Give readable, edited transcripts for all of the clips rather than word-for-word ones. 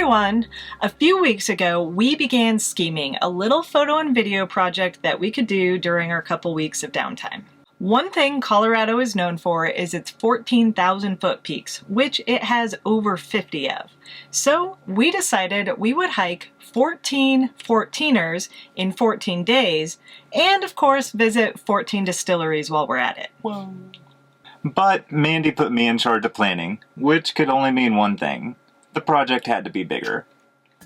everyone! A few weeks ago, we began scheming a little photo and video project that we could do during our couple weeks of downtime. One thing Colorado is known for is its 14,000 foot peaks, which it has over 50 of. So we decided we would hike 14 14ers in 14 days, and of course visit 14 distilleries while we're at it. Whoa. But Mandy put me in charge of planning, which could only mean one thing. The project had to be bigger.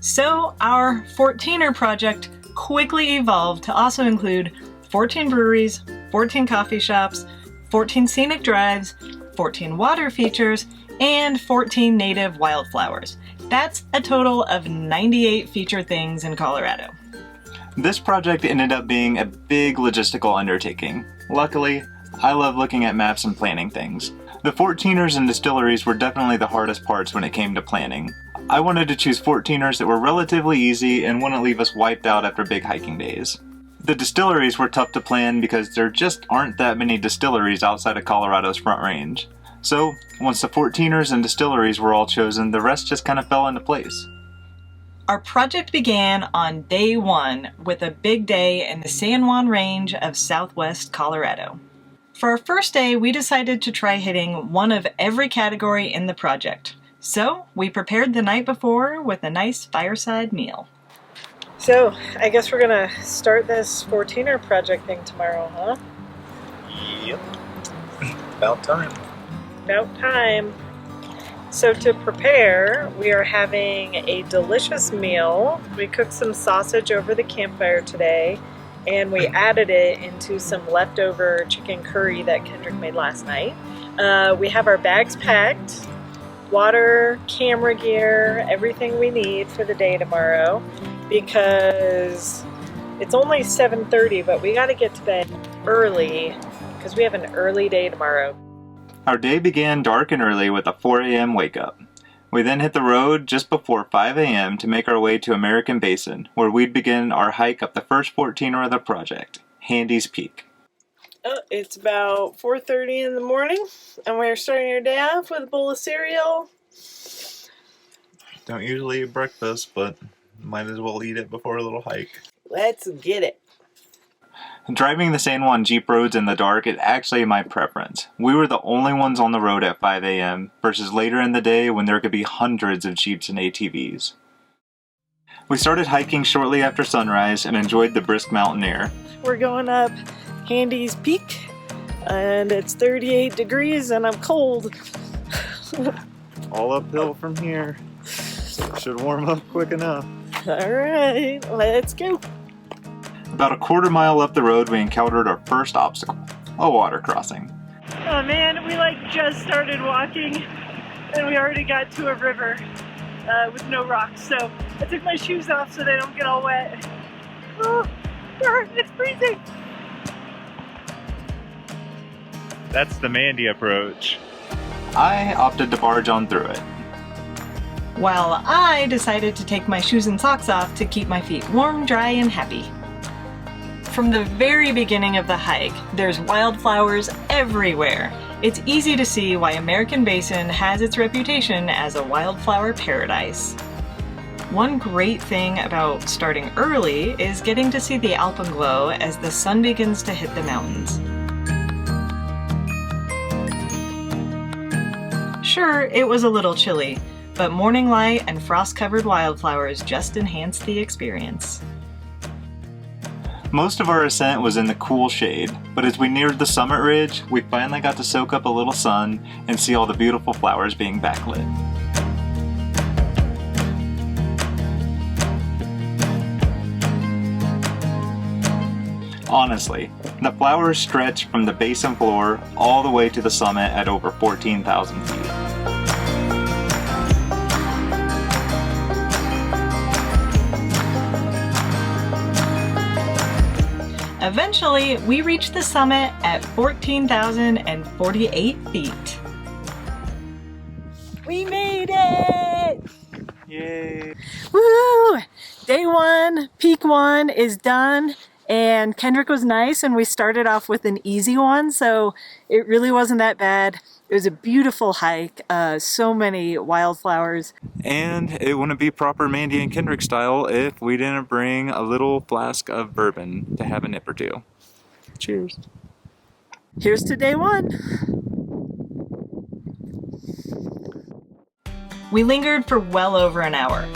So our 14er project quickly evolved to also include 14 breweries, 14 coffee shops, 14 scenic drives, 14 water features, and 14 native wildflowers. That's a total of 98 feature things in Colorado. This project ended up being a big logistical undertaking. Luckily, I love looking at maps and planning things. The 14ers and distilleries were definitely the hardest parts when it came to planning. I wanted to choose 14ers that were relatively easy and wouldn't leave us wiped out after big hiking days. The distilleries were tough to plan because there just aren't that many distilleries outside of Colorado's Front Range. So, once the 14ers and distilleries were all chosen, the rest just kind of fell into place. Our project began on day one with a big day in the San Juan range of southwest Colorado. For our first day, we decided to try hitting one of every category in the project. So, we prepared the night before with a nice fireside meal. So, I guess we're gonna start this 14er project thing tomorrow, huh? Yep. About time. About time. So to prepare, we are having a delicious meal. We cooked some sausage over the campfire today, and we added it into some leftover chicken curry that Kendrick made last night. We have our bags packed, water, camera gear, everything we need for the day tomorrow, because it's only 7:30, but we gotta get to bed early because we have an early day tomorrow. Our day began dark and early with a 4 a.m. wake up. We then hit the road just before 5 a.m. to make our way to American Basin, where we'd begin our hike up the first 14er of the project, Handies Peak. It's about 4:30 in the morning, and we're starting our day off with a bowl of cereal. Don't usually eat breakfast, but might as well eat it before a little hike. Let's get it. Driving the San Juan Jeep roads in the dark is actually my preference. We were the only ones on the road at 5 a.m. versus later in the day when there could be hundreds of Jeeps and ATVs. We started hiking shortly after sunrise and enjoyed the brisk mountain air. We're going up Handies Peak, and it's 38 degrees and I'm cold. All uphill from here, so it should warm up quick enough. Alright, let's go. About a quarter mile up the road, we encountered our first obstacle, a water crossing. Oh man, we just started walking and we already got to a river with no rocks. So I took my shoes off so they don't get all wet. Oh, it's freezing. That's the Mandy approach. I opted to barge on through it, while I decided to take my shoes and socks off to keep my feet warm, dry, and happy. From the very beginning of the hike, there's wildflowers everywhere. It's easy to see why American Basin has its reputation as a wildflower paradise. One great thing about starting early is getting to see the alpenglow as the sun begins to hit the mountains. Sure, it was a little chilly, but morning light and frost-covered wildflowers just enhanced the experience. Most of our ascent was in the cool shade, but as we neared the summit ridge, we finally got to soak up a little sun and see all the beautiful flowers being backlit. Honestly, the flowers stretch from the basin floor all the way to the summit at over 14,000 feet. Eventually, we reached the summit at 14,048 feet. We made it! Yay! Woo! Day one, peak one is done, And Kendrick was nice, and we started off with an easy one, so it really wasn't that bad. It was a beautiful hike, so many wildflowers. And it wouldn't be proper Mandy and Kendrick style if we didn't bring a little flask of bourbon to have a nip or two. Cheers. Here's to day one. We lingered for well over an hour.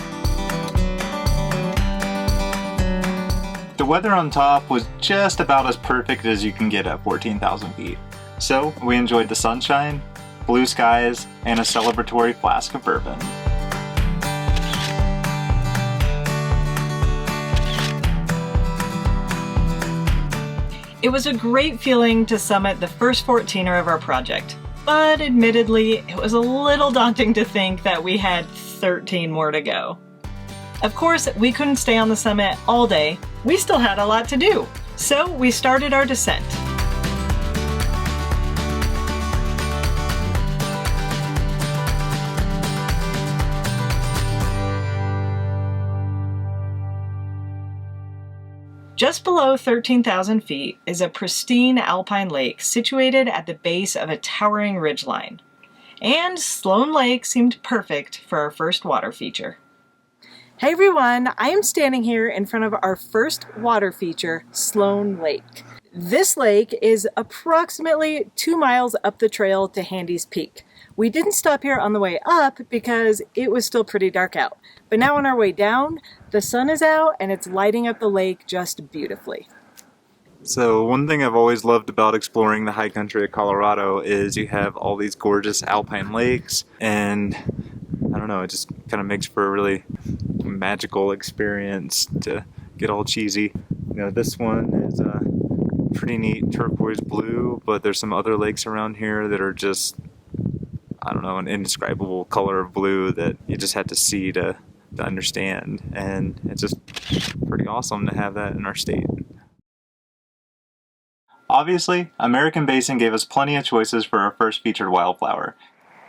The weather on top was just about as perfect as you can get at 14,000 feet. So we enjoyed the sunshine, blue skies, and a celebratory flask of bourbon. It was a great feeling to summit the first 14er of our project, but admittedly, it was a little daunting to think that we had 13 more to go. Of course, we couldn't stay on the summit all day. We still had a lot to do, so we started our descent. Just below 13,000 feet is a pristine alpine lake situated at the base of a towering ridgeline. And Sloan Lake seemed perfect for our first water feature. Hey everyone, I am standing here in front of our first water feature, Sloan Lake. This lake is approximately 2 miles up the trail to Handies Peak. We didn't stop here on the way up because it was still pretty dark out. But now on our way down, the sun is out and it's lighting up the lake just beautifully. So one thing I've always loved about exploring the high country of Colorado is you have all these gorgeous alpine lakes, and I don't know, it just kind of makes for a really magical experience, to get all cheesy. You know, this one is a pretty neat turquoise blue, but there's some other lakes around here that are just, I don't know, an indescribable color of blue that you just have to see to understand, and it's just pretty awesome to have that in our state. Obviously, American Basin gave us plenty of choices for our first featured wildflower.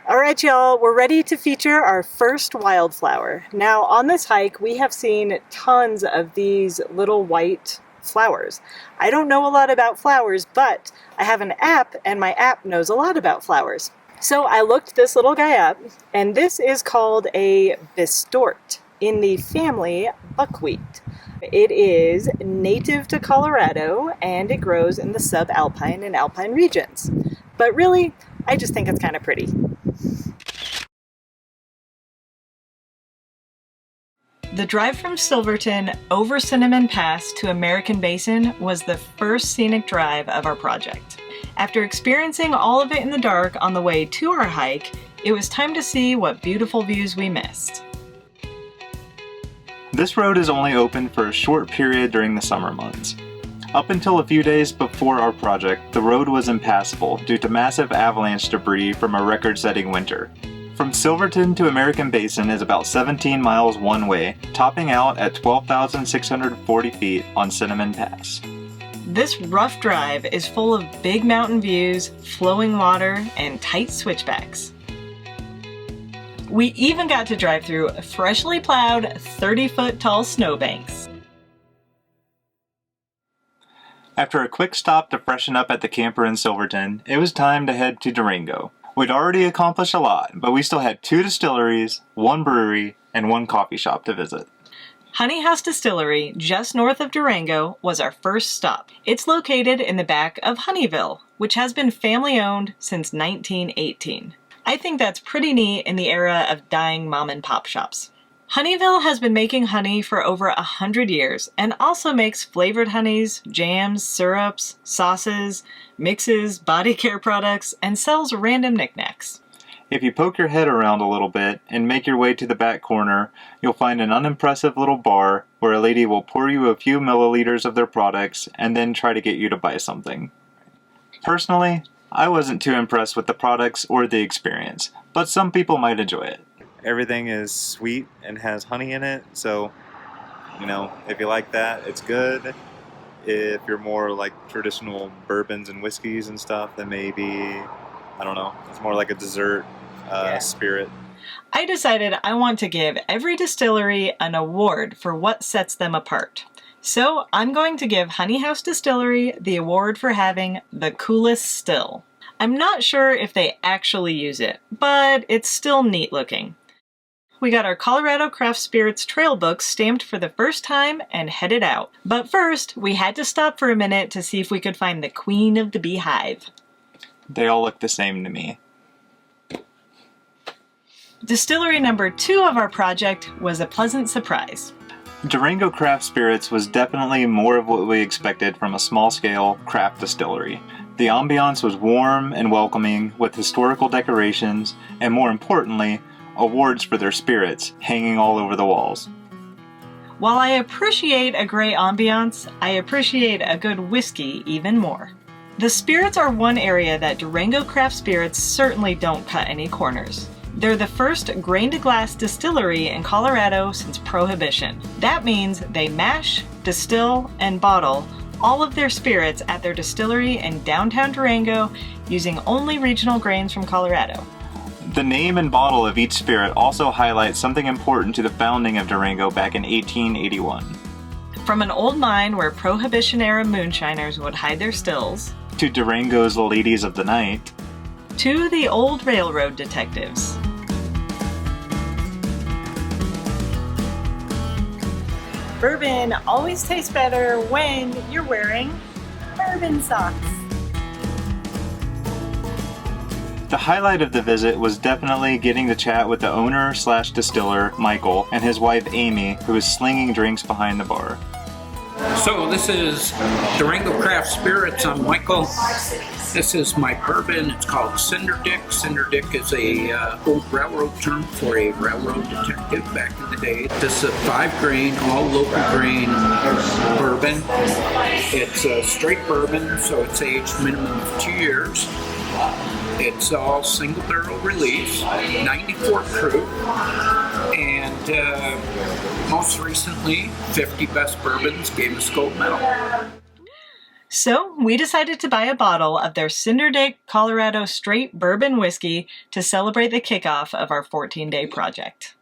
All right, y'all, we're ready to feature our first wildflower. Now, on this hike, we have seen tons of these little white flowers. I don't know a lot about flowers, but I have an app, and my app knows a lot about flowers. So I looked this little guy up, and this is called a Bistort in the family buckwheat. It is native to Colorado, and it grows in the subalpine and alpine regions. But really, I just think it's kind of pretty. The drive from Silverton over Cinnamon Pass to American Basin was the first scenic drive of our project. After experiencing all of it in the dark on the way to our hike, it was time to see what beautiful views we missed. This road is only open for a short period during the summer months. Up until a few days before our project, the road was impassable due to massive avalanche debris from a record-setting winter. From Silverton to American Basin is about 17 miles one way, topping out at 12,640 feet on Cinnamon Pass. This rough drive is full of big mountain views, flowing water, and tight switchbacks. We even got to drive through freshly plowed 30-foot tall snowbanks. After a quick stop to freshen up at the camper in Silverton, it was time to head to Durango. We'd already accomplished a lot, but we still had 2 distilleries, 1 brewery, and 1 coffee shop to visit. Honey House Distillery, just north of Durango, was our first stop. It's located in the back of Honeyville, which has been family-owned since 1918. I think that's pretty neat in the era of dying mom-and-pop shops. Honeyville has been making honey for over 100 years and also makes flavored honeys, jams, syrups, sauces, mixes, body care products, and sells random knickknacks. If you poke your head around a little bit and make your way to the back corner, you'll find an unimpressive little bar where a lady will pour you a few milliliters of their products and then try to get you to buy something. Personally, I wasn't too impressed with the products or the experience, but some people might enjoy it. Everything is sweet and has honey in it, so, you know, if you like that, it's good. If you're more like traditional bourbons and whiskeys and stuff, then maybe, I don't know, it's more like a dessert spirit. I decided I want to give every distillery an award for what sets them apart. So I'm going to give Honey House Distillery the award for having the coolest still. I'm not sure if they actually use it, but it's still neat looking. We got our Colorado Craft Spirits trail books stamped for the first time and headed out. But first, we had to stop for a minute to see if we could find the Queen of the Beehive. They all look the same to me. Distillery number 2 of our project was a pleasant surprise. Durango Craft Spirits was definitely more of what we expected from a small-scale craft distillery. The ambiance was warm and welcoming, with historical decorations, and more importantly, awards for their spirits hanging all over the walls. While I appreciate a great ambiance, I appreciate a good whiskey even more. The spirits are one area that Durango Craft Spirits certainly don't cut any corners. They're the first grain-to-glass distillery in Colorado since Prohibition. That means they mash, distill, and bottle all of their spirits at their distillery in downtown Durango using only regional grains from Colorado. The name and bottle of each spirit also highlights something important to the founding of Durango back in 1881. From an old mine where Prohibition-era moonshiners would hide their stills, to Durango's ladies of the night, to the old railroad detectives. Bourbon always tastes better when you're wearing bourbon socks. The highlight of the visit was definitely getting to chat with the owner/distiller, Michael, and his wife, Amy, who was slinging drinks behind the bar. So this is Durango Craft Spirits. I'm Michael. This is my bourbon. It's called Cinder Dick. Cinder Dick is a old railroad term for a railroad detective back in the day. This is a 5-grain, all local grain bourbon. It's a straight bourbon, so it's aged minimum of 2 years. It's all single barrel release, 94 proof, and most recently, 50 Best Bourbons gave us gold medal. So we decided to buy a bottle of their Cinder Dick Colorado Straight Bourbon Whiskey to celebrate the kickoff of our 14-day project.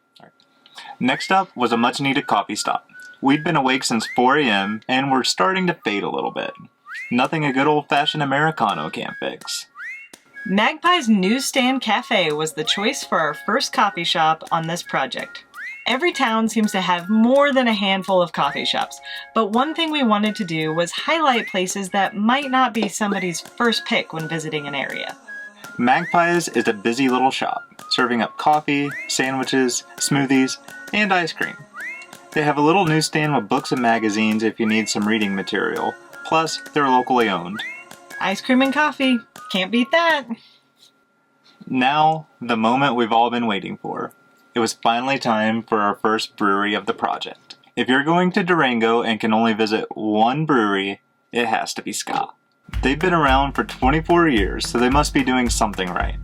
Next up was a much-needed coffee stop. We'd been awake since 4 a.m. and were starting to fade a little bit. Nothing a good old-fashioned Americano can't fix. Magpies Newsstand Cafe was the choice for our first coffee shop on this project. Every town seems to have more than a handful of coffee shops, but one thing we wanted to do was highlight places that might not be somebody's first pick when visiting an area. Magpies is a busy little shop, serving up coffee, sandwiches, smoothies, and ice cream. They have a little newsstand with books and magazines if you need some reading material, plus they're locally owned. Ice cream and coffee, can't beat that! Now, the moment we've all been waiting for. It was finally time for our first brewery of the project. If you're going to Durango and can only visit one brewery, it has to be Ska. They've been around for 24 years, so they must be doing something right.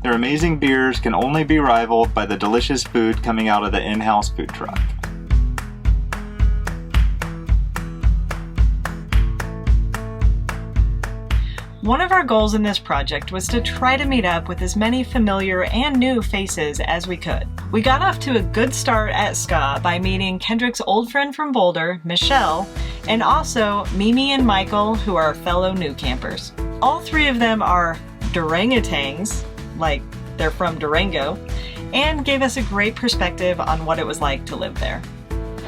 Their amazing beers can only be rivaled by the delicious food coming out of the in-house food truck. One of our goals in this project was to try to meet up with as many familiar and new faces as we could. We got off to a good start at Ska by meeting Kendrick's old friend from Boulder, Michelle, and also Mimi and Michael, who are fellow new campers. All 3 of them are Durangotangs, like they're from Durango, and gave us a great perspective on what it was like to live there.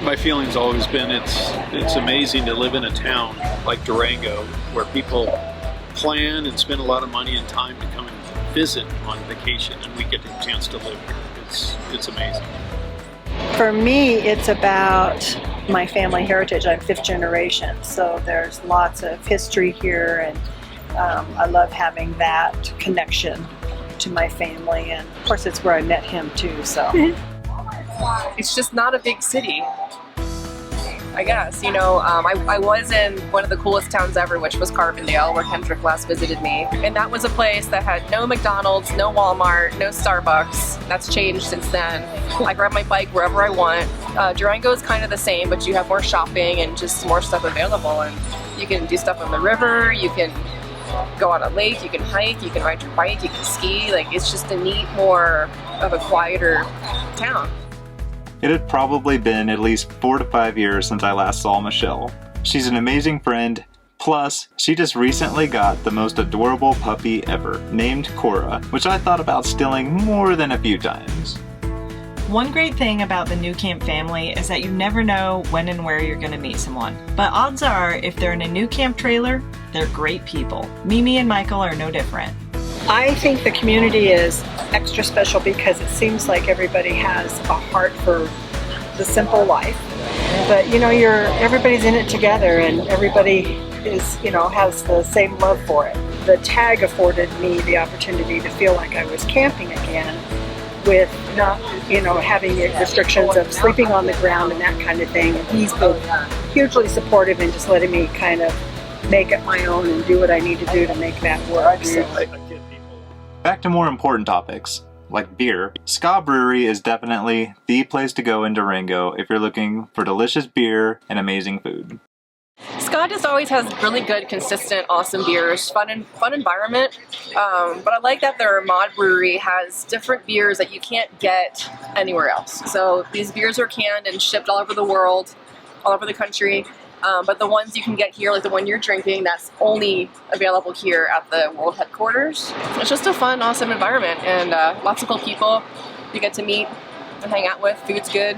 My feeling's always been it's amazing to live in a town like Durango where people plan and spend a lot of money and time to come and visit on vacation, and we get the chance to live here. It's amazing. For me, it's about my family heritage. I'm 5th generation, so there's lots of history here, and I love having that connection to my family, and of course it's where I met him too, so. It's just not a big city, I guess. You know, I was in one of the coolest towns ever, which was Carbondale, where Kendrick last visited me. And that was a place that had no McDonald's, no Walmart, no Starbucks. That's changed since then. I grab my bike wherever I want. Durango is kind of the same, but you have more shopping and just more stuff available. And you can do stuff on the river, you can go on a lake, you can hike, you can ride your bike, you can ski. Like, it's just a neat, more of a quieter town. It had probably been at least 4 to 5 years since I last saw Michelle. She's an amazing friend, plus she just recently got the most adorable puppy ever, named Cora, which I thought about stealing more than a few times. One great thing about the New Camp family is that you never know when and where you're going to meet someone. But odds are, if they're in a New Camp trailer, they're great people. Mimi and Michael are no different. I think the community is extra special because it seems like everybody has a heart for the simple life. But you know, everybody's in it together, and everybody is, you know, has the same love for it. The tag afforded me the opportunity to feel like I was camping again, with not, you know, having the restrictions of sleeping on the ground and that kind of thing. And he's been hugely supportive and just letting me kind of make it my own and do what I need to do to make that work. So. Back to more important topics, like beer. Ska Brewery is definitely the place to go in Durango if you're looking for delicious beer and amazing food. Ska just always has really good, consistent, awesome beers, fun environment. But I like that their mod brewery has different beers that you can't get anywhere else. So these beers are canned and shipped all over the world, all over the country. But the ones you can get here, like the one you're drinking, that's only available here at the world headquarters. It's just a fun, awesome environment, and lots of cool people you get to meet and hang out with. Food's good.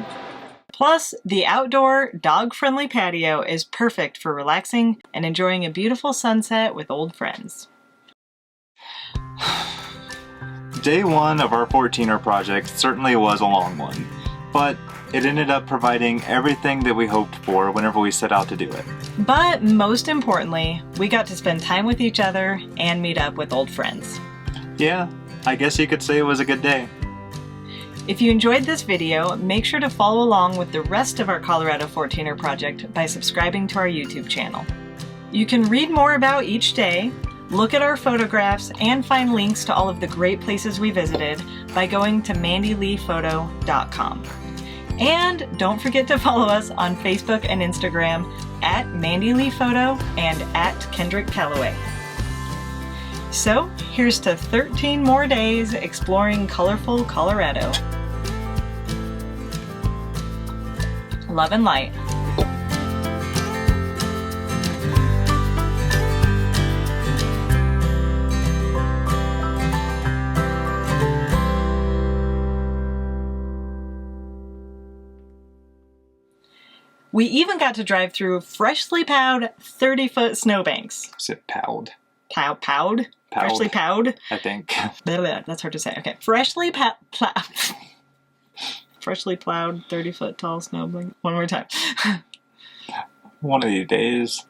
Plus, the outdoor, dog-friendly patio is perfect for relaxing and enjoying a beautiful sunset with old friends. Day one of our 14er project certainly was a long one, but it ended up providing everything that we hoped for whenever we set out to do it. But most importantly, we got to spend time with each other and meet up with old friends. Yeah, I guess you could say it was a good day. If you enjoyed this video, make sure to follow along with the rest of our Colorado 14er project by subscribing to our YouTube channel. You can read more about each day, look at our photographs, and find links to all of the great places we visited by going to mandyleaphoto.com. And don't forget to follow us on Facebook and Instagram at Mandy Lea Photo and at Kendrick Calloway. So here's to 13 more days exploring colorful Colorado. Love and light. We even got to drive through freshly plowed 30-foot snowbanks. Is it powed? Plowed? Powed. Freshly plowed? I think. That's hard to say. Okay. Freshly plowed 30-foot tall snowbank. One more time. One of these days.